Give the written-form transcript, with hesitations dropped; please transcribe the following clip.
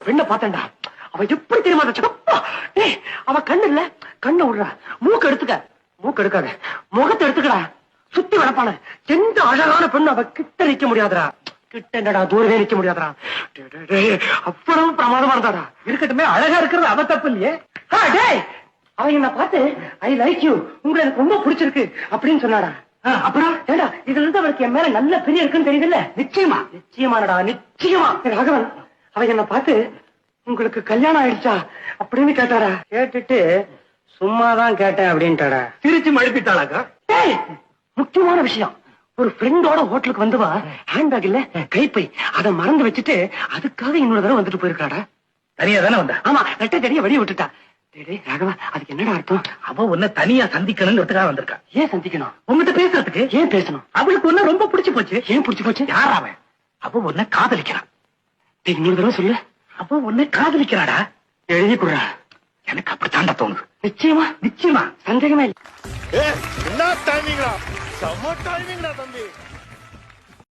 பெண்ணை பார்த்தேன்டா, அவ எப்படி தெரியுமா சப்பா, டேய் அவ கண்ணு இல்ல, கண்ணை விடுறா, மூக்கு எடுத்துக்க, மூக்கு எடுக்காத, முகத்தை எடுத்துக்கடா, சுத்தி வளர்ப்பான எந்த அழகான பெண்ணு அவ கிட்ட நிக்க முடியாதுடா, கிட்ட என்னடா தூரவே நிக்க முடியாதுடா, அவ்வளவு பிரமாதமா இருந்தாடா. இருக்கட்டுமே, அழகா இருக்கிறது அவ தப்பு இல்லையே. டேய் அவ என்ன பார்த்து ஐ லைக் யூ, உங்களை எனக்கு ரொம்ப பிடிச்சிருக்கு அப்படின்னு சொன்னாடா. அப்புறம் ஏண்டா இதுல இருந்து அவருக்கு என் மேல நல்ல பெரிய இருக்குன்னு தெரியுதுல்ல? நிச்சயமா, நிச்சயமானடா, நிச்சயமா. ராகவன் அவ என்ன பார்த்து உங்களுக்கு கல்யாணம் ஆயிடுச்சா அப்படின்னு கேட்டாடா. கேட்டுட்டு சும்மாதான் கேட்டேன் அப்படின்ட்டாடா. திருச்சி மழுப்பிட்டாளாக்கா? டேய் முக்கியமான விஷயம், ஒரு ஃப்ரெண்டோட ஹோட்டலுக்கு வந்துவா, ஹேண்ட்பேக் இல்ல கைப்பை, அதை மறந்து வச்சுட்டு அதுக்காக இன்னொரு தடவை வந்துட்டு போயிருக்காடா. தனியா தானே வந்தா? ஆமா, ரெட்டை தெரிய வழி விட்டுட்டா. ராகவா அதுக்கு என்னடா அர்த்தம்? அவ உன்னை தனியா சந்திக்கணுங்கிறதுக்காக வந்திருக்கா. ஏன் சந்திக்கணும்? உங்ககிட்ட பேசுறதுக்கு. ஏன் பேசணும்? அவளுக்கு ஒண்ணு ரொம்ப பிடிச்சு போச்சு. ஏன் பிடிச்சு போச்சு? யார் அவன்? அவ உன்னை காதலிக்கிறான். இன்னொரு தடவை சொல்லு. அவ உன்னை காதலிக்கிறாடா. எழுதி கொடுறா. எனக்கு அப்படித்தாண்டா தோணுது. நிச்சயமா? நிச்சயமா, சந்தேகமே இல்லை. என்ன டைமிங்டா, செம்ம டைமிங்டா தம்பி.